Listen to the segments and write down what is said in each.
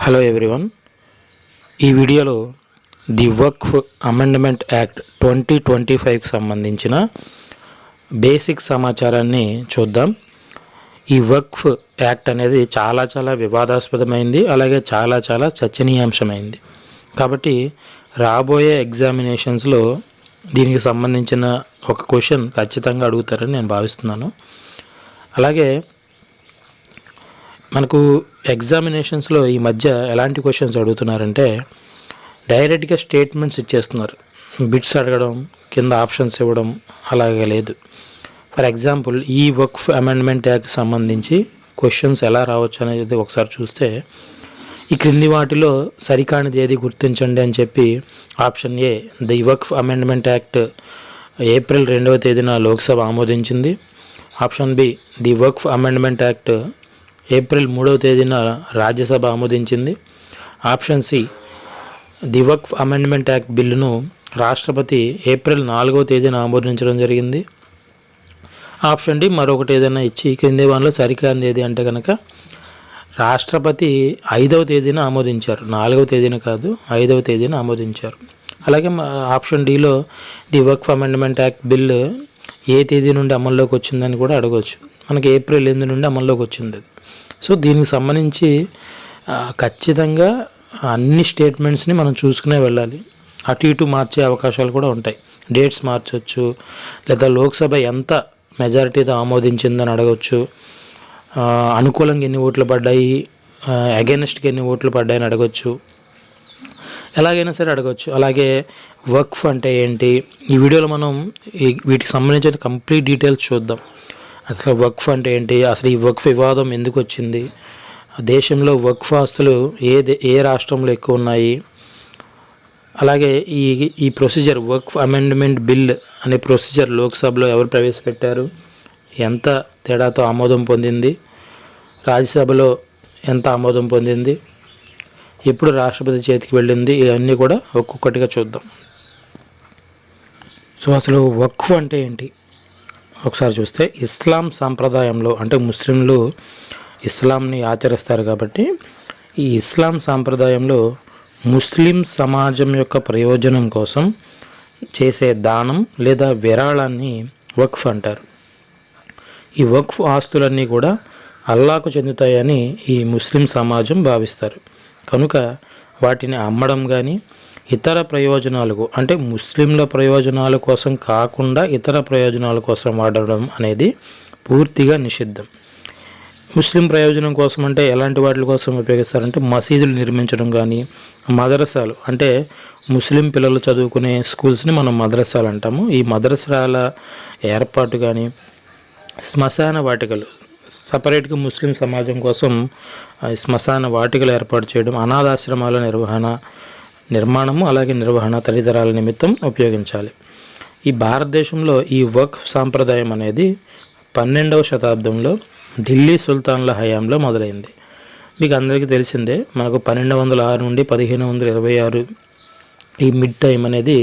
Hello everyone. ఈ వీడియోలో the Waqf amendment act 2025కి సంబంధించిన బేసిక్ సమాచారాన్ని చూద్దాం. ఈ వక్ఫ్ యాక్ట్ అనేది చాలా వివాదాస్పదమైంది, అలాగే చాలా చర్చనీయాంశమైంది. కాబట్టి రాబోయే ఎగ్జామినేషన్స్లో దీనికి సంబంధించిన ఒక క్వశ్చన్ ఖచ్చితంగా అడుగుతారని నేను భావిస్తున్నాను. అలాగే మనకు ఎగ్జామినేషన్స్లో ఈ మధ్య ఎలాంటి క్వశ్చన్స్ అడుగుతున్నారంటే డైరెక్ట్గా స్టేట్మెంట్స్ ఇచ్చేస్తున్నారు. బిట్స్ అడగడం, కింద ఆప్షన్స్ ఇవ్వడం అలాగే లేదు. ఫర్ ఎగ్జాంపుల్, ఈ వక్ఫ్ అమెండ్మెంట్ యాక్ట్ సంబంధించి క్వశ్చన్స్ ఎలా రావచ్చు అనేది ఒకసారి చూస్తే, ఈ క్రింది వాటిలో సరికానిది ఏది గుర్తించండి అని చెప్పి option A, the Waqf amendment act April 2వ తేదీన లోక్సభ ఆమోదించింది. Option B, the Waqf amendment act April 3వ తేదీన రాజ్యసభ ఆమోదించింది. Option C, the Waqf amendment act బిల్లును రాష్ట్రపతి ఏప్రిల్ 4వ తేదీన ఆమోదించడం జరిగింది. ఆప్షన్ డి, మరొకటి ఏదైనా ఇచ్చి కింది వాటిలో సరికానిది ఏది అంటే కనుక రాష్ట్రపతి 5వ తేదీన ఆమోదించారు, 4వ తేదీన కాదు, 5వ తేదీన ఆమోదించారు. అలాగే ఆప్షన్ డిలో the Waqf amendment act bill ఏ తేదీ నుండి అమల్లోకి వచ్చిందని కూడా అడగవచ్చు. మనకి ఏప్రిల్ 8 నుండి అమల్లోకి వచ్చింది. సో దీనికి సంబంధించి ఖచ్చితంగా అన్ని స్టేట్మెంట్స్ని మనం చూసుకునే వెళ్ళాలి. అటు ఇటు మార్చే అవకాశాలు కూడా ఉంటాయి. డేట్స్ మార్చవచ్చు, లేదా లోక్సభ ఎంత మెజారిటీతో ఆమోదించిందని అడగవచ్చు, అనుకూలంగా ఎన్ని ఓట్లు పడ్డాయి, అగెన్స్ట్గా ఎన్ని ఓట్లు పడ్డాయని అడగవచ్చు, ఎలాగైనా సరే అడగవచ్చు. అలాగే వక్ఫ్ అంటే ఏంటి, ఈ వీడియోలో మనం వీటికి సంబంధించిన కంప్లీట్ డీటెయిల్స్ చూద్దాం. అసలు వక్ఫ్ అంటే ఏంటి, అసలు ఈ వక్ఫ్ వివాదం ఎందుకు వచ్చింది, దేశంలో వక్ఫ్ ఆస్తులు ఏ రాష్ట్రంలో ఎక్కువ ఉన్నాయి, అలాగే ఈ ప్రొసీజర్ వక్ఫ్ అమెండ్మెంట్ బిల్ అనే ప్రొసీజర్ లోక్సభలో ఎవరు ప్రవేశపెట్టారు, ఎంత తేడాతో ఆమోదం పొందింది, రాజ్యసభలో ఎంత ఆమోదం పొందింది, ఎప్పుడు రాష్ట్రపతి చేతికి వెళ్ళింది, ఇవన్నీ కూడా ఒక్కొక్కటిగా చూద్దాం. సో అసలు వక్ఫ్ అంటే ఏంటి ఒకసారి చూస్తే, ఇస్లాం సాంప్రదాయంలో, అంటే ముస్లింలు ఇస్లాంని ఆచరిస్తారు కాబట్టి ఈ ఇస్లాం సాంప్రదాయంలో ముస్లిం సమాజం యొక్క ప్రయోజనం కోసం చేసే దానం లేదా విరాళాన్ని వక్ఫ్ అంటారు. ఈ వక్ఫ్ ఆస్తులన్నీ కూడా అల్లాకు చెందుతాయని ఈ ముస్లిం సమాజం భావిస్తారు. కనుక వాటిని అమ్మడం కానీ ఇతర ప్రయోజనాలకు, అంటే ముస్లింల ప్రయోజనాల కోసం కాకుండా ఇతర ప్రయోజనాల కోసం వాడడం అనేది పూర్తిగా నిషిద్ధం. ముస్లిం ప్రయోజనం కోసం అంటే ఎలాంటి వాటి కోసం ఉపయోగిస్తారంటే మసీదులు నిర్మించడం కానీ, మదరసాలు అంటే ముస్లిం పిల్లలు చదువుకునే స్కూల్స్ని మనం మదరసాలు అంటాము. ఈ మదరసాల ఏర్పాటు కానీ, శ్మశాన వాటికలు సపరేట్గా ముస్లిం సమాజం కోసం శ్మశాన వాటికలు ఏర్పాటు చేయడం, అనాథాశ్రమాల నిర్మాణము అలాగే నిర్వహణ తదితరాల నిమిత్తం ఉపయోగించాలి. ఈ భారతదేశంలో ఈ వక్ఫ్ సాంప్రదాయం అనేది 12వ శతాబ్దంలో ఢిల్లీ సుల్తాన్ల హయాంలో మొదలైంది. మీకు అందరికీ తెలిసిందే, మనకు 1206 నుండి 1526 ఈ మిడ్ టైం అనేది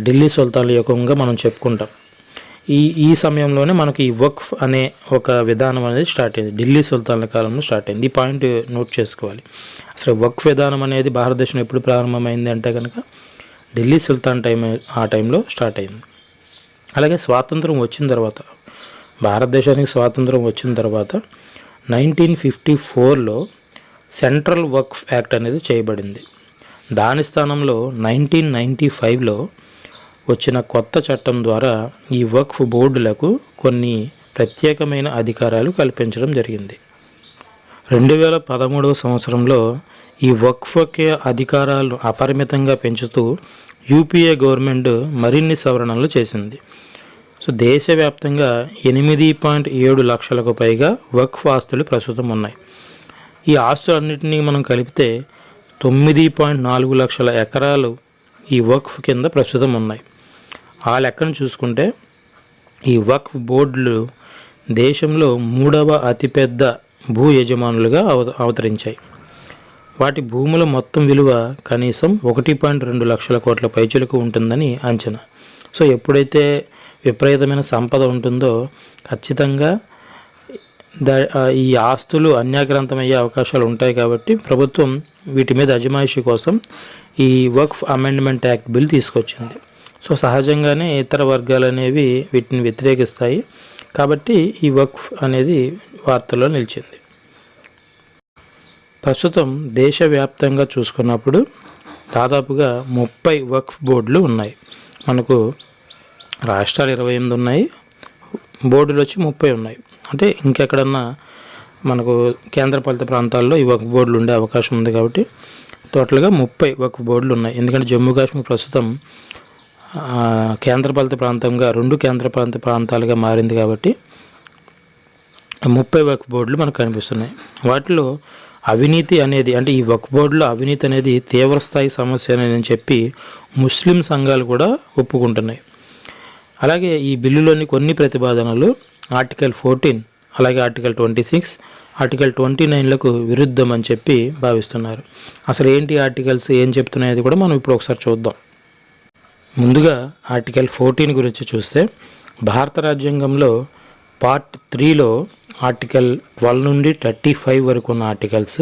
ఢిల్లీ సుల్తాన్ల యుగంగా మనం చెప్పుకుంటాం. ఈ సమయంలోనే మనకి ఈ వక్ఫ్ అనే ఒక విధానం అనేది స్టార్ట్ అయింది, ఢిల్లీ సుల్తాన్ల కాలంలో స్టార్ట్ అయింది. ఈ పాయింట్ నోట్ చేసుకోవాలి. అసలు వక్ఫ్ విధానం అనేది భారతదేశంలో ఎప్పుడు ప్రారంభమైంది అంటే కనుక ఢిల్లీ సుల్తాన్ ఆ టైంలో స్టార్ట్ అయింది. అలాగే స్వాతంత్రం వచ్చిన తర్వాత, భారతదేశానికి స్వాతంత్రం వచ్చిన తర్వాత 1954లో సెంట్రల్ వక్ఫ్ యాక్ట్ అనేది చేయబడింది. దాని స్థానంలో 1995లో వచ్చిన కొత్త చట్టం ద్వారా ఈ వక్ఫ్ బోర్డులకు కొన్ని ప్రత్యేకమైన అధికారాలు కల్పించడం జరిగింది. 2013వ సంవత్సరంలో ఈ వక్ఫ్కి అధికారాలు అపరిమితంగా పెంచుతూ యూపీఏ గవర్నమెంట్ మరిన్ని సవరణలు చేసింది. సో దేశవ్యాప్తంగా 8.7 లక్షలకు పైగా వక్ఫ్ ఆస్తులు ప్రస్తుతం ఉన్నాయి. ఈ ఆస్తులన్నింటినీ మనం కలిపితే 9.4 లక్షల ఎకరాలు ఈ వక్ఫ్ కింద ప్రస్తుతం ఉన్నాయి. ఆ లెక్కను చూసుకుంటే ఈ వక్ఫ్ బోర్డులు దేశంలో 3వ అతిపెద్ద భూ యజమానులుగా అవతరించాయి. వాటి భూముల మొత్తం విలువ కనీసం 1.2 లక్షల కోట్ల పైచులకు ఉంటుందని అంచనా. సో ఎప్పుడైతే విపరీతమైన సంపద ఉంటుందో ఖచ్చితంగా ఈ ఆస్తులు అన్యాక్రాంతమయ్యే అవకాశాలు ఉంటాయి కాబట్టి ప్రభుత్వం వీటి మీద అజమాయిషీ కోసం ఈ వక్ఫ్ అమెండ్మెంట్ యాక్ట్ బిల్ తీసుకొచ్చింది. సో సహజంగానే ఇతర వర్గాలు అనేవి వీటిని వ్యతిరేకిస్తాయి కాబట్టి ఈ వక్ఫ్ అనేది వార్తల్లో నిలిచింది. ప్రస్తుతం దేశవ్యాప్తంగా చూసుకున్నప్పుడు దాదాపుగా 30 వక్ఫ్ బోర్డులు ఉన్నాయి. మనకు రాష్ట్రాలు 28 ఉన్నాయి, బోర్డులు వచ్చి 30 ఉన్నాయి. అంటే ఇంకెక్కడన్నా మనకు కేంద్రపాలిత ప్రాంతాల్లో ఈ వక్ఫ్ బోర్డులు ఉండే అవకాశం ఉంది కాబట్టి టోటల్గా 30 వక్ఫ్ బోర్డులు ఉన్నాయి. ఎందుకంటే జమ్మూ కాశ్మీర్ ప్రస్తుతం కేంద్రపాలిత ప్రాంతంగా 2 కేంద్రపాలిత ప్రాంతాలుగా మారింది కాబట్టి 30 వక్ఫ్ బోర్డులు మనకు కనిపిస్తున్నాయి. వాటిలో అవినీతి అనేది అంటే ఈ వక్ఫ్ బోర్డులో అవినీతి అనేది తీవ్రస్థాయి సమస్య అని చెప్పి ముస్లిం సంఘాలు కూడా ఒప్పుకుంటున్నాయి. అలాగే ఈ బిల్లులోని కొన్ని ప్రతిపాదనలు ఆర్టికల్ 14 అలాగే ఆర్టికల్ 26 ఆర్టికల్ 29లకు విరుద్ధం అని చెప్పి భావిస్తున్నారు. అసలు ఏంటి ఆర్టికల్స్ ఏం చెప్తున్నాయి కూడా మనం ఇప్పుడు ఒకసారి చూద్దాం. ముందుగా ఆర్టికల్ 14 గురించి చూస్తే భారత రాజ్యాంగంలో పార్ట్ 3లో ఆర్టికల్ 12 నుండి 35 వరకు ఉన్న ఆర్టికల్స్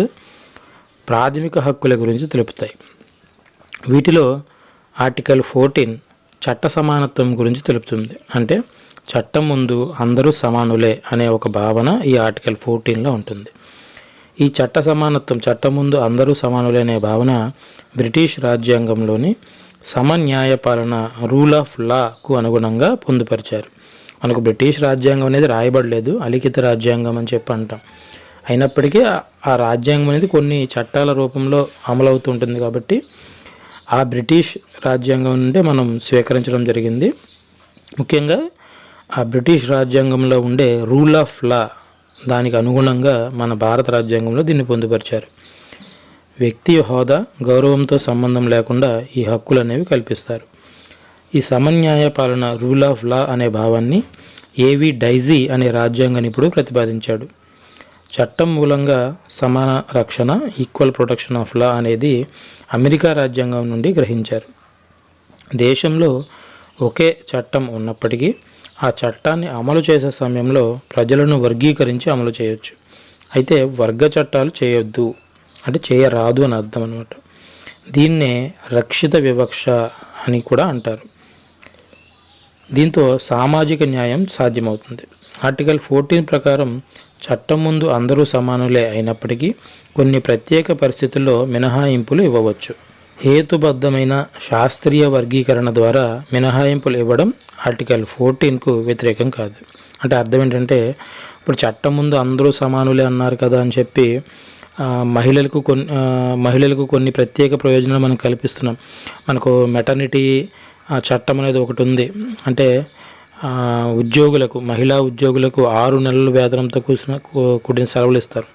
ప్రాథమిక హక్కుల గురించి తెలుపుతాయి. వీటిలో ఆర్టికల్ 14 చట్ట సమానత్వం గురించి తెలుపుతుంది. అంటే చట్టం ముందు అందరూ సమానులే అనే ఒక భావన ఈ ఆర్టికల్ 14లో ఉంటుంది. ఈ చట్ట సమానత్వం, చట్టం ముందు అందరూ సమానులే అనే భావన బ్రిటిష్ రాజ్యాంగంలోని సమన్యాయ పాలన రూల్ ఆఫ్ లాకు అనుగుణంగా పొందుపరిచారు. మనకు బ్రిటిష్ రాజ్యాంగం అనేది రాయబడలేదు, అలిఖిత రాజ్యాంగం అని చెప్పి అంటాం. అయినప్పటికీ ఆ రాజ్యాంగం అనేది కొన్ని చట్టాల రూపంలో అమలవుతుంటుంది కాబట్టి ఆ బ్రిటిష్ రాజ్యాంగం నుండి మనం స్వీకరించడం జరిగింది. ముఖ్యంగా ఆ బ్రిటిష్ రాజ్యాంగంలో ఉండే రూల్ ఆఫ్ లా దానికి అనుగుణంగా మన భారత రాజ్యాంగంలో దీన్ని పొందుపరిచారు. వ్యక్తి హోదా, గౌరవంతో సంబంధం లేకుండా ఈ హక్కులు అనేవి కల్పిస్తారు. ఈ సమన్యాయ పాలన రూల్ ఆఫ్ లా అనే భావాన్ని ఏవి డైజీ అనే రాజ్యాంగ నిపుణుడు ప్రతిపాదించాడు. చట్టం మూలంగా సమాన రక్షణ, ఈక్వల్ ప్రొటెక్షన్ ఆఫ్ లా అనేది అమెరికా రాజ్యాంగం నుండి గ్రహించారు. దేశంలో ఒకే చట్టం ఉన్నప్పటికీ ఆ చట్టాన్ని అమలు చేసే సమయంలో ప్రజలను వర్గీకరించి అమలు చేయొచ్చు. అయితే వర్గ చట్టాలు చేయొద్దు అంటే చేయరాదు అని అర్థం అనమాట. దీన్నే రక్షిత వివక్ష అని కూడా అంటారు. దీంతో సామాజిక న్యాయం సాధ్యమవుతుంది. ఆర్టికల్ 14 ప్రకారం చట్టం ముందు అందరూ సమానులే అయినప్పటికీ కొన్ని ప్రత్యేక పరిస్థితుల్లో మినహాయింపులు ఇవ్వవచ్చు. హేతుబద్ధమైన శాస్త్రీయ వర్గీకరణ ద్వారా మినహాయింపులు ఇవ్వడం ఆర్టికల్ 14కు వ్యతిరేకం కాదు. అంటే అర్థం ఏంటంటే ఇప్పుడు చట్టం ముందు అందరూ సమానులే అన్నారు కదా అని చెప్పి మహిళలకు కొన్ని ప్రత్యేక ప్రయోజనాలు మనం కల్పిస్తున్నాం. మనకు మెటర్నిటీ చట్టం అనేది ఒకటి ఉంది. అంటే మహిళా ఉద్యోగులకు 6 నెలల వేతనంతో కూడిన సెలవులు ఇస్తారు.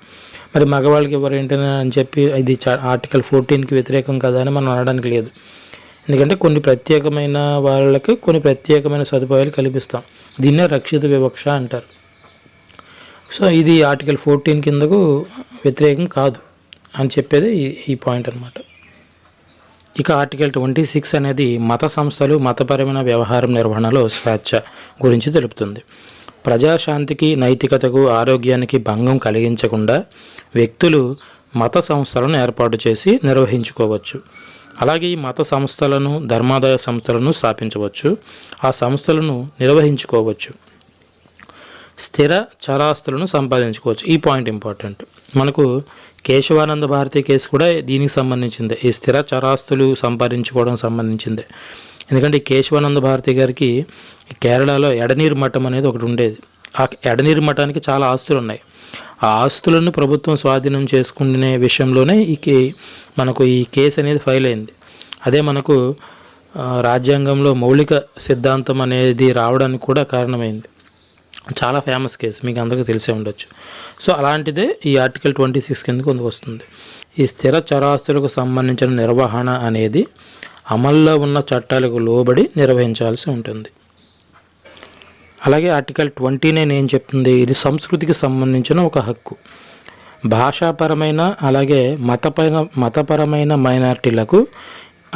మరి మగవాళ్ళకి ఎవరు ఏంటని అని చెప్పి ఇది ఆర్టికల్ 14కి వ్యతిరేకం కదా అని మనం అనడానికి లేదు. ఎందుకంటే కొన్ని ప్రత్యేకమైన వాళ్ళకి కొన్ని ప్రత్యేకమైన సదుపాయాలు కల్పిస్తాం. దీన్నే రక్షిత వివక్ష అంటారు. సో ఇది ఆర్టికల్ 14 కిందకు వ్యతిరేకం కాదు అని చెప్పేది ఈ పాయింట్ అనమాట. ఇక ఆర్టికల్ 26 అనేది మత సంస్థలు మతపరమైన వ్యవహారం నిర్వహణలో స్వేచ్ఛ గురించి తెలుపుతుంది. ప్రజాశాంతికి, నైతికతకు, ఆరోగ్యానికి భంగం కలిగించకుండా వ్యక్తులు మత సంస్థలను ఏర్పాటు చేసి నిర్వహించుకోవచ్చు. అలాగే ఈ మత సంస్థలను, ధర్మాదాయ సంస్థలను స్థాపించవచ్చు, ఆ సంస్థలను నిర్వహించుకోవచ్చు, స్థిర చరాస్తులను సంపాదించుకోవచ్చు. ఈ పాయింట్ ఇంపార్టెంట్. మనకు కేశవానంద భారతి కేసు కూడా దీనికి సంబంధించిందే, ఈ స్థిర చరాస్తులు సంపాదించుకోవడం సంబంధించిందే. ఎందుకంటే ఈ కేశవానంద భారతి గారికి కేరళలో ఎడనీరు మఠం అనేది ఒకటి ఉండేది. ఆ ఎడనీరు మఠానికి చాలా ఆస్తులు ఉన్నాయి. ఆ ఆస్తులను ప్రభుత్వం స్వాధీనం చేసుకునే విషయంలోనే మనకు ఈ కేసు అనేది ఫైల్ అయింది. అదే మనకు రాజ్యాంగంలో మౌలిక సిద్ధాంతం అనేది రావడానికి కూడా కారణమైంది. చాలా ఫేమస్ కేసు, మీకు అందరికీ తెలిసే ఉండొచ్చు. సో అలాంటిదే ఈ ఆర్టికల్ 26 కిందకు వస్తుంది. ఈ స్థిర చరాస్తులకు సంబంధించిన నిర్వహణ అనేది అమల్లో ఉన్న చట్టాలకు లోబడి నిర్వహించాల్సి ఉంటుంది. అలాగే ఆర్టికల్ 29 ఏం చెప్తుంది? ఇది సంస్కృతికి సంబంధించిన ఒక హక్కు. భాషాపరమైన అలాగే మతపరమైన మైనారిటీలకు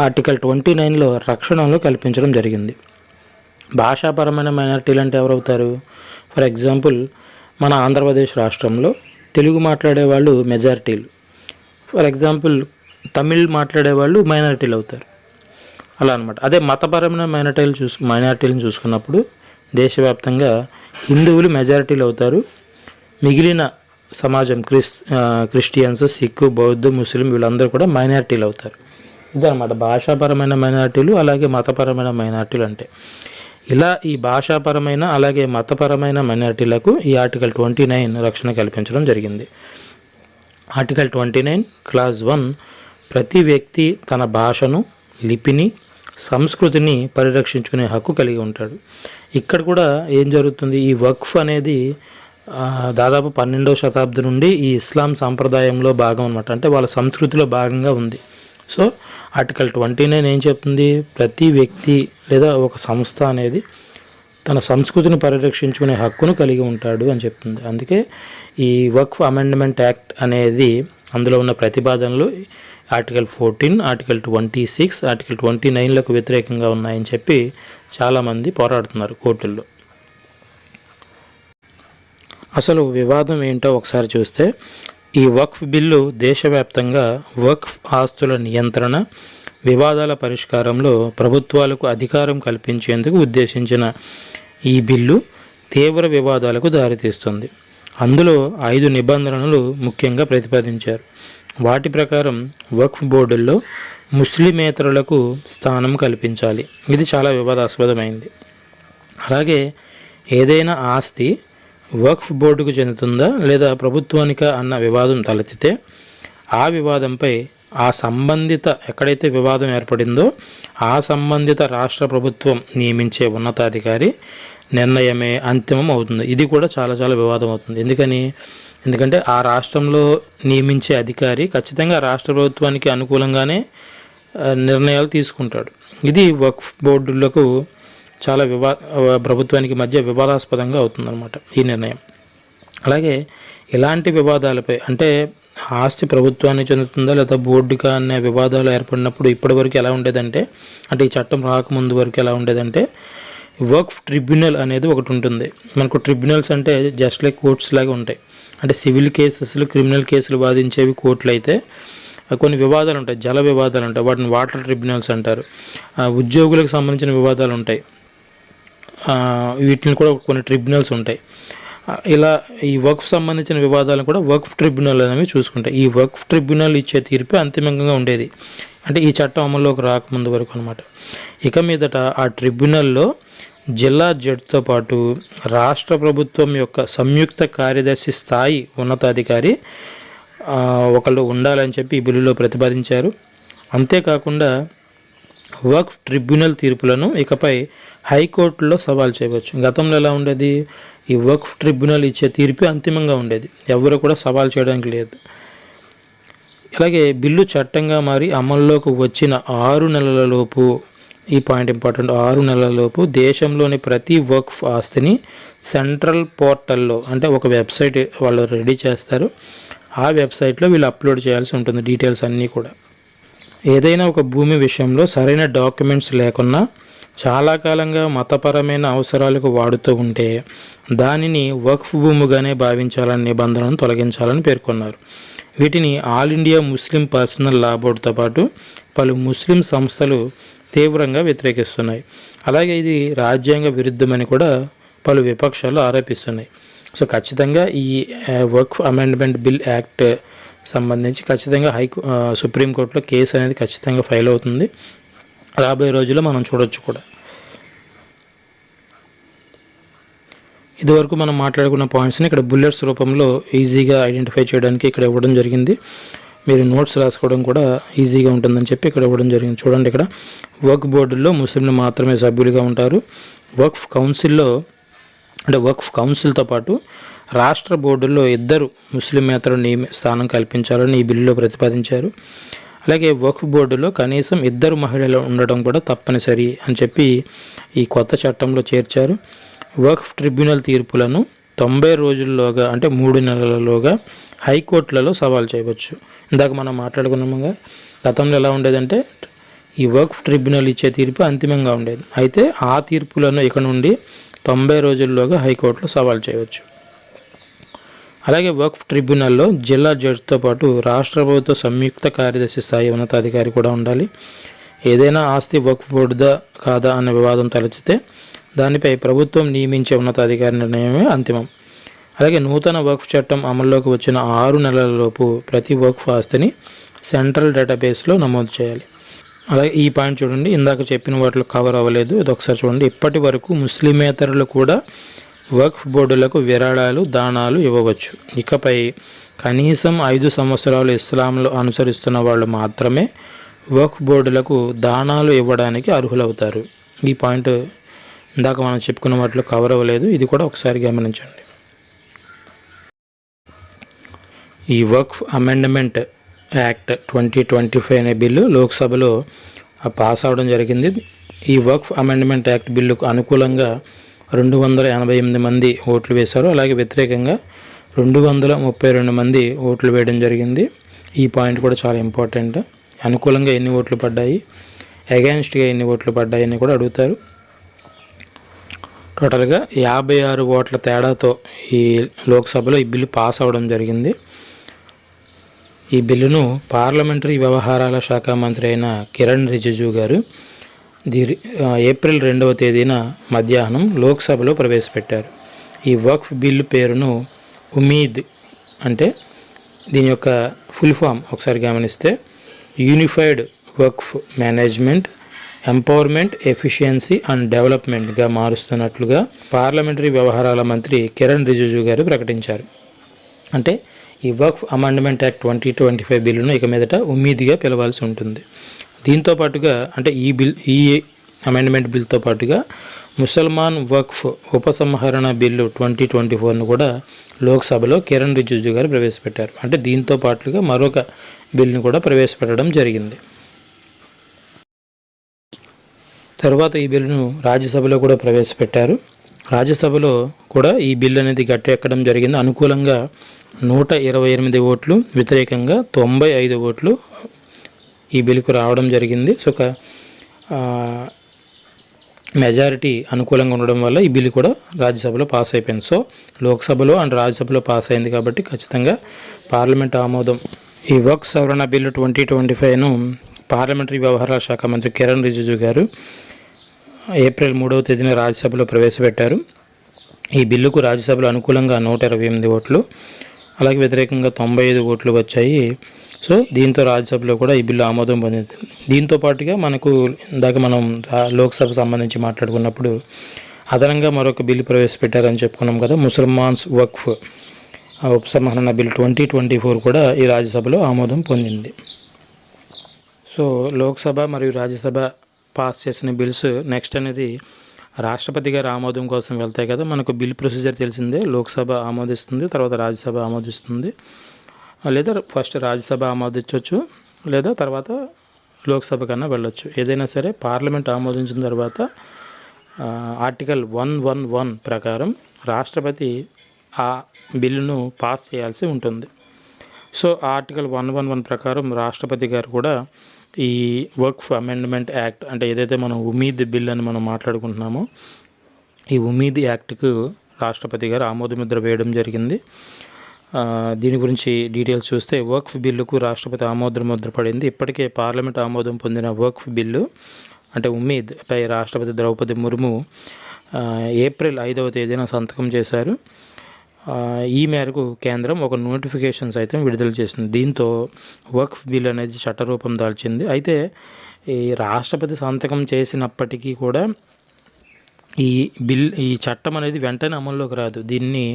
ఆర్టికల్ 29లో రక్షణలు కల్పించడం జరిగింది. భాషాపరమైన మైనారిటీలు అంటే ఎవరవుతారు? ఫర్ ఎగ్జాంపుల్ మన ఆంధ్రప్రదేశ్ రాష్ట్రంలో తెలుగు మాట్లాడే వాళ్ళు మెజారిటీలు. ఫర్ ఎగ్జాంపుల్ తమిళ్ మాట్లాడే వాళ్ళు మైనారిటీలు అవుతారు, అలా అనమాట. అదే మతపరమైన మైనారిటీలను చూసుకున్నప్పుడు దేశవ్యాప్తంగా హిందువులు మెజారిటీలు అవుతారు, మిగిలిన సమాజం క్రిస్టియన్స్, సిక్కు, బౌద్ధ, ముస్లిం వీళ్ళందరూ కూడా మైనారిటీలు అవుతారు. ఇదన్నమాట భాషాపరమైన మైనారిటీలు అలాగే మతపరమైన మైనారిటీలు అంటే. ఇలా ఈ భాషాపరమైన అలాగే మతపరమైన మైనారిటీలకు ఈ ఆర్టికల్ 29 రక్షణ కల్పించడం జరిగింది. ఆర్టికల్ 29 క్లాజ్ 1 ప్రతి వ్యక్తి తన భాషను, లిపిని, సంస్కృతిని పరిరక్షించుకునే హక్కు కలిగి ఉంటాడు. ఇక్కడ కూడా ఏం జరుగుతుంది, ఈ వక్ఫ్ అనేది దాదాపు 12వ శతాబ్దం నుండి ఈ ఇస్లాం సాంప్రదాయంలో భాగం అనమాట, అంటే వాళ్ళ సంస్కృతిలో భాగంగా ఉంది. సో ఆర్టికల్ 29 ఏం చెప్తుంది, ప్రతి వ్యక్తి లేదా ఒక సంస్థ అనేది తన సంస్కృతిని పరిరక్షించుకునే హక్కును కలిగి ఉంటాడు అని చెప్తుంది. అందుకే ఈ వక్ఫ్ అమెండ్మెంట్ యాక్ట్ అనేది అందులో ఉన్న ప్రతిపాదనలు ఆర్టికల్ 14, ఆర్టికల్ 26, ఆర్టికల్ 29లకు వ్యతిరేకంగా ఉన్నాయని చెప్పి చాలామంది పోరాడుతున్నారు కోర్టుల్లో. అసలు వివాదం ఏంటో ఒకసారి చూస్తే, ఈ వక్ఫ్ బిల్లు దేశవ్యాప్తంగా వక్ఫ్ ఆస్తుల నియంత్రణ, వివాదాల పరిష్కారంలో ప్రభుత్వాలకు అధికారం కల్పించేందుకు ఉద్దేశించిన ఈ బిల్లు తీవ్ర వివాదాలకు దారితీస్తుంది. అందులో 5 నిబంధనలు ముఖ్యంగా ప్రతిపాదించారు. వాటి ప్రకారం వక్ఫ్ బోర్డుల్లో ముస్లిమేతరులకు స్థానం కల్పించాలి. ఇది చాలా వివాదాస్పదమైంది. అలాగే ఏదైనా ఆస్తి వక్ఫ్ బోర్డుకు చెందుతుందా లేదా ప్రభుత్వానికా అన్న వివాదం తలెత్తితే ఆ వివాదంపై ఎక్కడైతే వివాదం ఏర్పడిందో ఆ సంబంధిత రాష్ట్ర ప్రభుత్వం నియమించే ఉన్నతాధికారి నిర్ణయమే అంతిమం అవుతుంది. ఇది కూడా చాలా చాలా వివాదం అవుతుంది. ఎందుకంటే ఆ రాష్ట్రంలో నియమించే అధికారి ఖచ్చితంగా రాష్ట్ర ప్రభుత్వానికి అనుకూలంగానే నిర్ణయాలు తీసుకుంటాడు. ఇది వక్ఫ్ బోర్డులకు చాలా ప్రభుత్వానికి మధ్య వివాదాస్పదంగా అవుతుందన్నమాట ఈ నిర్ణయం. అలాగే ఇలాంటి వివాదాలపై, అంటే ఆస్తి ప్రభుత్వానికి చెందుతుందా లేదా బోర్డుగా అనే వివాదాలు ఏర్పడినప్పుడు ఇప్పటివరకు ఎలా ఉండేదంటే, అంటే ఈ చట్టం రాకముందు వరకు ఎలా ఉండేదంటే, వక్ఫ్ ట్రిబ్యునల్ అనేది ఒకటి ఉంటుంది. మనకు ట్రిబ్యునల్స్ అంటే జస్ట్ లైక్ కోర్ట్స్ లాగా ఉంటాయి. అంటే సివిల్ కేసెస్లు, క్రిమినల్ కేసులు వాదించేవి కోర్టులు అయితే, కొన్ని వివాదాలు ఉంటాయి, జల వివాదాలు ఉంటాయి, వాటిని వాటర్ ట్రిబ్యునల్స్ అంటారు. ఉద్యోగులకు సంబంధించిన వివాదాలు ఉంటాయి, వీటిని కూడా కొన్ని ట్రిబ్యునల్స్ ఉంటాయి. ఇలా ఈ వక్ఫ్ సంబంధించిన వివాదాలను కూడా వక్ఫ్ ట్రిబ్యునల్ అనేవి చూసుకుంటాయి. ఈ వక్ఫ్ ట్రిబ్యునల్ ఇచ్చే తీర్పు అంతిమంగా ఉండేది, అంటే ఈ చట్టం అమల్లోకి రాకముందు వరకు అనమాట. ఇక మీదట ఆ ట్రిబ్యునల్లో జిల్లా జడ్జితో పాటు రాష్ట్ర ప్రభుత్వం యొక్క సంయుక్త కార్యదర్శి స్థాయి ఉన్నతాధికారి ఒకళ్ళు ఉండాలని చెప్పి ఈ బిల్లులో ప్రతిపాదించారు. అంతేకాకుండా వక్ఫ్ ట్రిబ్యునల్ తీర్పులను ఇకపై హైకోర్టులో సవాల్ చేయవచ్చు. గతంలో ఎలా ఉండేది, ఈ వక్ఫ్ ట్రిబ్యునల్ ఇచ్చే తీర్పు అంతిమంగా ఉండేది, ఎవరు కూడా సవాల్ చేయడానికి లేదు. అలాగే బిల్లు చట్టంగా మారి అమల్లోకి వచ్చిన 6 నెలలలోపు, ఈ పాయింట్ ఇంపార్టెంట్, 6 నెలలలోపు దేశంలోని ప్రతి వక్ఫ్ ఆస్తిని సెంట్రల్ పోర్టల్లో, అంటే ఒక వెబ్సైట్ వాళ్ళు రెడీ చేస్తారు, ఆ వెబ్సైట్లో వీళ్ళు అప్లోడ్ చేయాల్సి ఉంటుంది డీటెయిల్స్ అన్నీ కూడా. ఏదైనా ఒక భూమి విషయంలో సరైన డాక్యుమెంట్స్ లేకున్నా చాలా కాలంగా మతపరమైన అవసరాలకు వాడుతూ ఉంటే దానిని వక్ఫ్ భూమిగానే భావించాలని నిబంధనను తొలగించాలని పేర్కొన్నారు. వీటిని ఆల్ ఇండియా ముస్లిం పర్సనల్ లా బోర్డుతో పాటు పలు ముస్లిం సంస్థలు తీవ్రంగా వ్యతిరేకిస్తున్నాయి. అలాగే ఇది రాజ్యాంగ విరుద్ధమని కూడా పలు విపక్షాలు ఆరోపిస్తున్నాయి. సో ఖచ్చితంగా ఈ వక్ఫ్ అమెండ్మెంట్ బిల్ యాక్ట్ సంబంధించి ఖచ్చితంగా సుప్రీంకోర్టులో కేసు అనేది ఖచ్చితంగా ఫైల్ అవుతుంది. రాబోయే రోజుల్లో మనం చూడొచ్చు కూడా. ఇదివరకు మనం మాట్లాడుకున్న పాయింట్స్ని ఇక్కడ బుల్లెట్స్ రూపంలో ఈజీగా ఐడెంటిఫై చేయడానికి ఇక్కడ ఇవ్వడం జరిగింది. మీరు నోట్స్ రాసుకోవడం కూడా ఈజీగా ఉంటుందని చెప్పి ఇక్కడ ఇవ్వడం జరిగింది. చూడండి, ఇక్కడ వక్ఫ్ బోర్డుల్లో ముస్లింలు మాత్రమే సభ్యులుగా ఉంటారు. వక్ఫ్ కౌన్సిల్లో, అంటే వక్ఫ్ కౌన్సిల్తో పాటు రాష్ట్ర బోర్డుల్లో 2 ముస్లిమేతరులు స్థానం కల్పించాలని ఈ బిల్లులో ప్రతిపాదించారు. అలాగే వక్ఫ్ బోర్డులో కనీసం 2 మహిళలు ఉండడం కూడా తప్పనిసరి అని చెప్పి ఈ కొత్త చట్టంలో చేర్చారు. వక్ఫ్ ట్రిబ్యునల్ తీర్పులను 90 రోజుల్లోగా, అంటే 3 నెలలలోగా హైకోర్టులలో సవాల్ చేయవచ్చు. ఇందాక మనం మాట్లాడుకున్నాముగా, గతంలో ఎలా ఉండేదంటే ఈ వక్ఫ్ ట్రిబ్యునల్ ఇచ్చే తీర్పు అంతిమంగా ఉండేది, అయితే ఆ తీర్పులను ఇక నుండి 90 రోజుల్లోగా హైకోర్టులో సవాల్ చేయవచ్చు. అలాగే వక్ఫ్ ట్రిబ్యునల్లో జిల్లా జడ్జితో పాటు రాష్ట్ర ప్రభుత్వ సంయుక్త కార్యదర్శి స్థాయి ఉన్నతాధికారి కూడా ఉండాలి. ఏదైనా ఆస్తి వక్ఫ్ బోర్డుదా కాదా అనే వివాదం తలెత్తితే దానిపై ప్రభుత్వం నియమించే ఉన్నతాధికారి నిర్ణయమే అంతిమం. అలాగే నూతన వక్ఫ్ చట్టం అమల్లోకి వచ్చిన 6 నెలలలోపు ప్రతి వక్ఫ్ ఆస్తిని సెంట్రల్ డేటాబేస్లో నమోదు చేయాలి. అలాగే ఈ పాయింట్ చూడండి, ఇందాక చెప్పిన వాటిలో కవర్ అవ్వలేదు, ఇది ఒకసారి చూడండి. ఇప్పటి వరకు ముస్లిమేతరులు కూడా వక్ఫ్ బోర్డులకు విరాళాలు దానాలు ఇవ్వవచ్చు. ఇకపై కనీసం 5 సంవత్సరాలు ఇస్లాంలో అనుసరిస్తున్న వాళ్ళు మాత్రమే వక్ఫ్ బోర్డులకు దానాలు ఇవ్వడానికి అర్హులవుతారు. ఈ పాయింట్ ఇందాక మనం చెప్పుకున్న వాటిలో కవర్ అవ్వలేదు, ఇది కూడా ఒకసారి గమనించండి. ఈ వక్ఫ్ అమెండ్మెంట్ యాక్ట్ 2025 అనే బిల్లు లోక్సభలో పాస్ అవడం జరిగింది. ఈ వక్ఫ్ అమెండ్మెంట్ యాక్ట్ బిల్లుకు అనుకూలంగా 288 మంది ఓట్లు వేశారు. అలాగే వ్యతిరేకంగా 232 మంది ఓట్లు వేయడం జరిగింది. ఈ పాయింట్ కూడా చాలా ఇంపార్టెంట్. అనుకూలంగా ఎన్ని ఓట్లు పడ్డాయి, అగైన్స్ట్గా ఎన్ని ఓట్లు పడ్డాయి అని కూడా అడుగుతారు. టోటల్గా 56 ఓట్ల తేడాతో ఈ లోక్సభలో ఈ బిల్లు పాస్ అవడం జరిగింది. ఈ బిల్లును పార్లమెంటరీ వ్యవహారాల శాఖ మంత్రి అయిన కిరణ్ రిజిజు గారు ఏప్రిల్ 2వ తేదీన మధ్యాహ్నం లోక్సభలో ప్రవేశపెట్టారు. ఈ వక్ఫ్ బిల్లు పేరును ఉమీద్ అంటే దీని యొక్క ఫుల్ ఫామ్ ఒకసారి గమనిస్తే unified Waqf management empowerment efficiency and డెవలప్మెంట్గా మారుస్తున్నట్లుగా పార్లమెంటరీ వ్యవహారాల మంత్రి కిరణ్ రిజిజు గారు ప్రకటించారు. అంటే ఈ వక్ఫ్ అమెండ్మెంట్ యాక్ట్ 2025 బిల్లును ఇక మీదట ఉమ్మీద్గా పిలవాల్సి ఉంటుంది. దీంతో పాటుగా అంటే ఈ అమెండ్మెంట్ బిల్తో పాటుగా ముసల్మాన్ వక్ఫ్ ఉపసంహరణ బిల్లు 2024ను కూడా లోక్సభలో కిరణ్ రిజిజు గారు ప్రవేశపెట్టారు. అంటే దీంతో పాటుగా మరొక బిల్లును కూడా ప్రవేశపెట్టడం జరిగింది. తర్వాత ఈ బిల్లును రాజ్యసభలో కూడా ప్రవేశపెట్టారు. రాజ్యసభలో కూడా ఈ బిల్లు అనేది గట్టెక్కడం జరిగింది. అనుకూలంగా 128 ఓట్లు, వ్యతిరేకంగా 95 ఓట్లు ఈ బిల్లుకు రావడం జరిగింది. సో ఒక మెజారిటీ అనుకూలంగా ఉండడం వల్ల ఈ బిల్లు కూడా రాజ్యసభలో పాస్ అయిపోయింది. సో లోక్సభలో అండ్ రాజ్యసభలో పాస్ అయింది కాబట్టి ఖచ్చితంగా పార్లమెంట్ ఆమోదం. ఈ వక్ఫ్ సవరణ బిల్లు 2025ను పార్లమెంటరీ వ్యవహారాల శాఖ మంత్రి కిరణ్ రిజిజు గారు ఏప్రిల్ 3వ తేదీన రాజ్యసభలో ప్రవేశపెట్టారు. ఈ బిల్లుకు రాజ్యసభలో అనుకూలంగా 128 ఓట్లు, అలాగే వ్యతిరేకంగా 95 ఓట్లు వచ్చాయి. సో దీంతో రాజ్యసభలో కూడా ఈ బిల్లు ఆమోదం పొందింది. దీంతో పాటుగా మనకు ఇందాక మనం లోక్సభ సంబంధించి మాట్లాడుకున్నప్పుడు అదనంగా మరొక బిల్లు ప్రవేశపెట్టారని చెప్పుకున్నాం కదా, ముసల్మాన్స్ వక్ఫ్ ఉపసంహరణ బిల్ 2024 కూడా ఈ రాజ్యసభలో ఆమోదం పొందింది. సో లోక్సభ మరియు రాజ్యసభ పాస్ చేసిన బిల్స్ నెక్స్ట్ అనేది రాష్ట్రపతి గారి ఆమోదం కోసం వెళ్తాయి కదా. మనకు బిల్ ప్రొసీజర్ తెలిసిందే, లోక్సభ ఆమోదిస్తుంది, తర్వాత రాజ్యసభ ఆమోదిస్తుంది, లేదా ఫస్ట్ రాజ్యసభ ఆమోదించవచ్చు, లేదా తర్వాత లోక్సభ కన్నా వెళ్ళొచ్చు. ఏదైనా సరే పార్లమెంట్ ఆమోదించిన తర్వాత ఆర్టికల్ 111 ప్రకారం రాష్ట్రపతి ఆ బిల్లును పాస్ చేయాల్సి ఉంటుంది. సో ఆర్టికల్ 111 ప్రకారం రాష్ట్రపతి గారు కూడా ఈ వక్ఫ్ అమెండ్మెంట్ యాక్ట్ అంటే ఏదైతే మనం ఉమీద్ బిల్ అని మనం మాట్లాడుకుంటున్నామో ఈ ఉమీద్ యాక్ట్కు రాష్ట్రపతి గారు ఆమోదముద్ర వేయడం జరిగింది. దీని గురించి డీటెయిల్స్ చూస్తే వక్ఫ్ బిల్లుకు రాష్ట్రపతి ఆమోదముద్ర పడింది. ఇప్పటికే పార్లమెంట్ ఆమోదం పొందిన వక్ఫ్ బిల్లు అంటే ఉమీద్ పై రాష్ట్రపతి ద్రౌపది ముర్ము ఏప్రిల్ 5వ తేదీన సంతకం చేశారు. ఈ మేరకు కేంద్రం ఒక నోటిఫికేషన్ సైతం విడుదల చేసింది. దీంతో వక్ఫ్ బిల్ అనేది చట్టరూపం దాల్చింది. అయితే ఈ రాష్ట్రపతి సంతకం చేసినప్పటికీ కూడా ఈ చట్టం అనేది వెంటనే అమల్లోకి రాదు. దీన్ని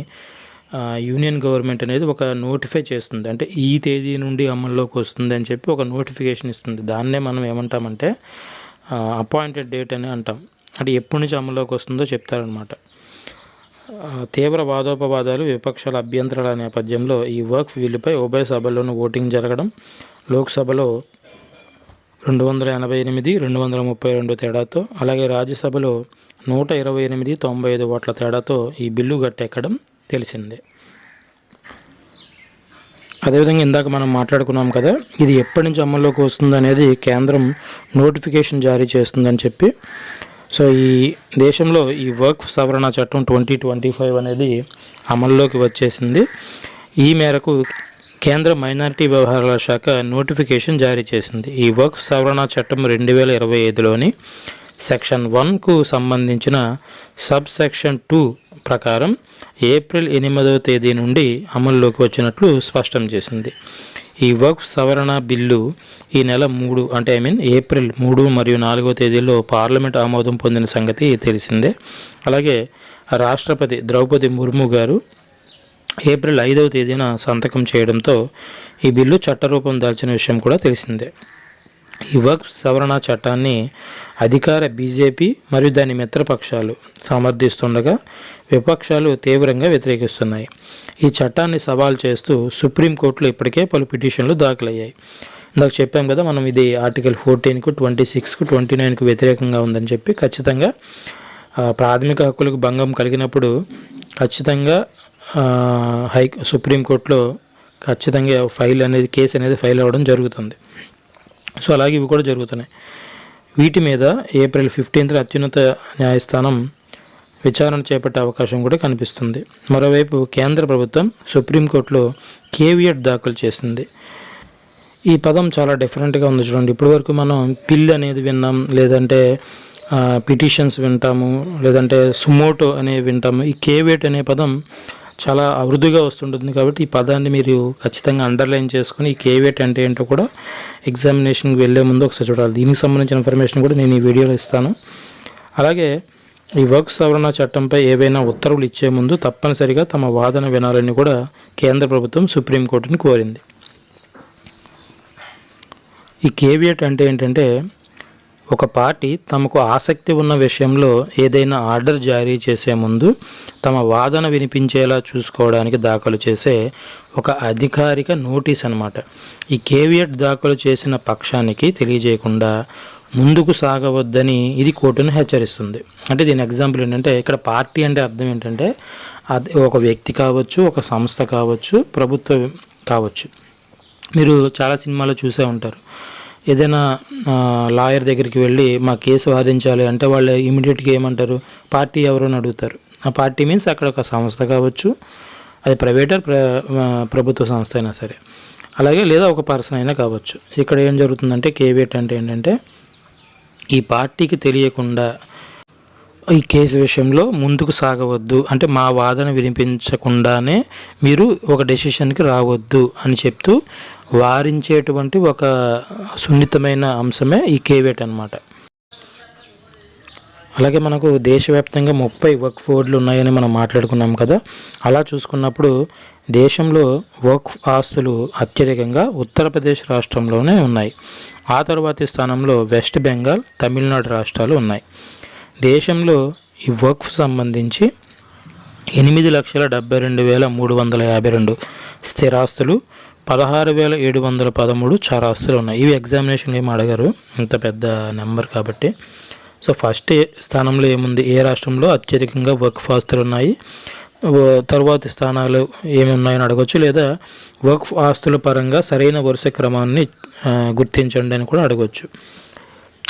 యూనియన్ గవర్నమెంట్ అనేది ఒక నోటిఫై చేస్తుంది. అంటే ఈ తేదీ నుండి అమల్లోకి వస్తుంది అని చెప్పి ఒక నోటిఫికేషన్ ఇస్తుంది. దాన్నే మనం ఏమంటామంటే అపాయింటెడ్ డేట్ అని అంటాం. అంటే ఎప్పటి నుంచి అమల్లోకి వస్తుందో చెప్తారనమాట. తీవ్ర వాదోపవాదాలు, విపక్షాల అభ్యంతరాల నేపథ్యంలో ఈ వక్ఫ్ బిల్లుపై ఉభయ సభల్లోనూ ఓటింగ్ జరగడం, లోక్సభలో 288, 232 తేడాతో, అలాగే రాజ్యసభలో 128, 95 ఓట్ల తేడాతో ఈ బిల్లు గట్టెక్కడం తెలిసిందే. అదేవిధంగా ఇందాక మనం మాట్లాడుకున్నాం కదా, ఇది ఎప్పటి నుంచి అమల్లోకి వస్తుంది అనేది కేంద్రం నోటిఫికేషన్ జారీ చేస్తుందని చెప్పి. సో ఈ దేశంలో ఈ వక్ఫ్ సవరణ చట్టం 2025 అనేది అమల్లోకి వచ్చేసింది. ఈ మేరకు కేంద్ర మైనారిటీ వ్యవహారాల శాఖ నోటిఫికేషన్ జారీ చేసింది. ఈ వక్ఫ్ సవరణ చట్టం 2025లోని సెక్షన్ 1కు సంబంధించిన సబ్ సెక్షన్ 2 ప్రకారం ఏప్రిల్ 8వ తేదీ నుండి అమల్లోకి వచ్చినట్లు స్పష్టం చేసింది. ఈ వక్ఫ్ సవరణ బిల్లు ఈ నెల 3 ఏప్రిల్ 3 మరియు 4వ తేదీల్లో పార్లమెంట్ ఆమోదం పొందిన సంగతి తెలిసిందే. అలాగే రాష్ట్రపతి ద్రౌపది ముర్ము గారు ఏప్రిల్ 5వ తేదీన సంతకం చేయడంతో ఈ బిల్లు చట్టరూపం దాల్చిన విషయం కూడా తెలిసిందే. ఈ వక్ఫ్ సవరణ చట్టాన్ని అధికార బీజేపీ మరియు దాని మిత్రపక్షాలు సమర్థిస్తుండగా విపక్షాలు తీవ్రంగా వ్యతిరేకిస్తున్నాయి. ఈ చట్టాన్ని సవాల్ చేస్తూ సుప్రీంకోర్టులో ఇప్పటికే పలు పిటిషన్లు దాఖలయ్యాయి. ఇందాక చెప్పాం కదా మనం, ఇది ఆర్టికల్ 14కు 26కు 29కు వ్యతిరేకంగా ఉందని చెప్పి. ఖచ్చితంగా ప్రాథమిక హక్కులకు భంగం కలిగినప్పుడు ఖచ్చితంగా సుప్రీంకోర్టులో ఖచ్చితంగా కేసు అనేది ఫైల్ అవ్వడం జరుగుతుంది. సో అలాగే ఇవి కూడా జరుగుతున్నాయి. వీటి మీద ఏప్రిల్ 15న అత్యున్నత న్యాయస్థానం విచారణ చేపట్టే అవకాశం కూడా కనిపిస్తుంది. మరోవైపు కేంద్ర ప్రభుత్వం సుప్రీంకోర్టులో కేవియట్ దాఖలు చేసింది. ఈ పదం చాలా డిఫరెంట్గా ఉంది చూడండి. ఇప్పటివరకు మనం పిల్ అనేది విన్నాం, లేదంటే పిటిషన్స్ వింటాము, లేదంటే సుమోటో అనేవి వింటాము. ఈ కేవియట్ అనే పదం చాలా అరుదుగా వస్తుంటుంది. కాబట్టి ఈ పదాన్ని మీరు ఖచ్చితంగా అండర్లైన్ చేసుకుని ఈ కేవియట్ అంటే ఏంటో కూడా ఎగ్జామినేషన్కి వెళ్ళే ముందు ఒకసారి చూడాలి. దీనికి సంబంధించిన ఇన్ఫర్మేషన్ కూడా నేను ఈ వీడియోలో ఇస్తాను. అలాగే ఈ వక్ఫ్ సవరణ చట్టంపై ఏవైనా ఉత్తర్వులు ఇచ్చే ముందు తప్పనిసరిగా తమ వాదన వినాలని కూడా కేంద్ర ప్రభుత్వం సుప్రీంకోర్టుని కోరింది. ఈ కేవియట్ అంటే ఏంటంటే, ఒక పార్టీ తమకు ఆసక్తి ఉన్న విషయంలో ఏదైనా ఆర్డర్ జారీ చేసే ముందు తమ వాదన వినిపించేలా చూసుకోవడానికి దాఖలు చేసే ఒక అధికారిక నోటీస్ అన్నమాట. ఈ కేవియట్ దాఖలు చేసిన పక్షానికి తెలియజేయకుండా ముందుకు సాగవద్దని ఇది కోర్టును హెచ్చరిస్తుంది. అంటే దీని ఎగ్జాంపుల్ ఏంటంటే, ఇక్కడ పార్టీ అంటే అర్థం ఏంటంటే అది ఒక వ్యక్తి కావచ్చు, ఒక సంస్థ కావచ్చు, ప్రభుత్వం కావచ్చు. మీరు చాలా సినిమాలో చూసే ఉంటారు. ఏదైనా లాయర్ దగ్గరికి వెళ్ళి మా కేసు వాదించాలి అంటే వాళ్ళు ఇమీడియట్గా ఏమంటారు, పార్టీ ఎవరు అని అడుగుతారు. ఆ పార్టీ మీన్స్ అక్కడ ఒక సంస్థ కావచ్చు, అది ప్రైవేట్ ప్రభుత్వ సంస్థ అయినా సరే, అలాగే లేదా ఒక పర్సన్ అయినా కావచ్చు. ఇక్కడ ఏం జరుగుతుందంటే కేవియట్ అంటే ఏంటంటే, ఈ పార్టీకి తెలియకుండా ఈ కేసు విషయంలో ముందుకు సాగవద్దు, అంటే మా వాదన వినిపించకుండానే మీరు ఒక డెసిషన్కి రావద్దు అని చెప్తూ వారించేటువంటి ఒక సున్నితమైన అంశమే ఈ కేవియట్ అన్నమాట. అలాగే మనకు దేశవ్యాప్తంగా 30 వక్ఫ్ బోర్డులు ఉన్నాయని మనం మాట్లాడుకున్నాం కదా. అలా చూసుకున్నప్పుడు దేశంలో వక్ఫ్ ఆస్తులు అత్యధికంగా ఉత్తరప్రదేశ్ రాష్ట్రంలోనే ఉన్నాయి. ఆ తర్వాతి స్థానంలో వెస్ట్ బెంగాల్, తమిళనాడు రాష్ట్రాలు ఉన్నాయి. దేశంలో ఈ వక్ఫ్ సంబంధించి 8,72,352 స్థిరాస్తులు, 16,713 చరాస్తులు ఉన్నాయి. ఇవి ఎగ్జామినేషన్లో ఏమి అడగారు, ఇంత పెద్ద నెంబర్ కాబట్టి. సో ఫస్ట్ స్థానంలో ఏముంది, ఏ రాష్ట్రంలో అత్యధికంగా వక్ఫ్ ఆస్తులు ఉన్నాయి, తరువాతి స్థానాలు ఏమి ఉన్నాయని అడగవచ్చు, లేదా వక్ఫ్ ఆస్తుల పరంగా సరైన వరుస క్రమాన్ని గుర్తించండి అని కూడా అడగవచ్చు.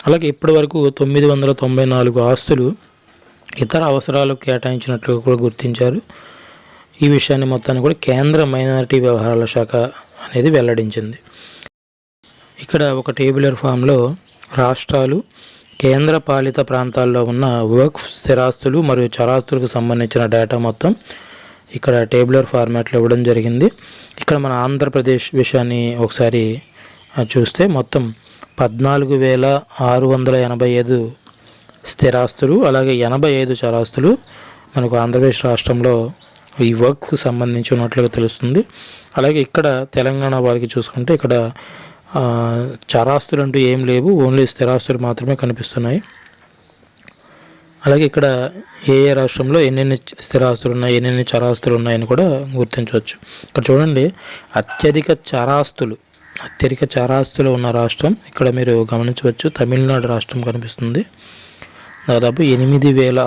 అలాగే ఇప్పటి వరకు 994 ఆస్తులు ఇతర అవసరాలకు కేటాయించినట్లుగా కూడా గుర్తించారు. ఈ విషయాన్ని మొత్తాన్ని కూడా కేంద్ర మైనారిటీ వ్యవహారాల శాఖ అనేది వెల్లడించింది. ఇక్కడ ఒక టేబులర్ ఫామ్లో రాష్ట్రాలు, కేంద్ర పాలిత ప్రాంతాల్లో ఉన్న వక్ఫ్ స్థిరాస్తులు మరియు చరాస్తులకు సంబంధించిన డేటా మొత్తం ఇక్కడ టేబులర్ ఫార్మాట్లో ఇవ్వడం జరిగింది. ఇక్కడ మన ఆంధ్రప్రదేశ్ విషయాన్ని ఒకసారి చూస్తే మొత్తం 14,685 స్థిరాస్తులు, అలాగే 85 చరాస్తులు మనకు ఆంధ్రప్రదేశ్ రాష్ట్రంలో ఈ వర్క్కు సంబంధించి ఉన్నట్లుగా తెలుస్తుంది. అలాగే ఇక్కడ తెలంగాణ వారికి చూసుకుంటే ఇక్కడ చరాస్తులు అంటూ ఏం లేవు, ఓన్లీ స్థిరాస్తులు మాత్రమే కనిపిస్తున్నాయి. అలాగే ఇక్కడ ఏ రాష్ట్రంలో ఎన్నెన్ని స్థిరాస్తులు ఉన్నాయి, ఎన్నెన్ని చరాస్తులు ఉన్నాయని కూడా గుర్తించవచ్చు. ఇక్కడ చూడండి, అత్యధిక చరాస్తులు ఉన్న రాష్ట్రం ఇక్కడ మీరు గమనించవచ్చు, తమిళనాడు రాష్ట్రం కనిపిస్తుంది. దాదాపు 8,000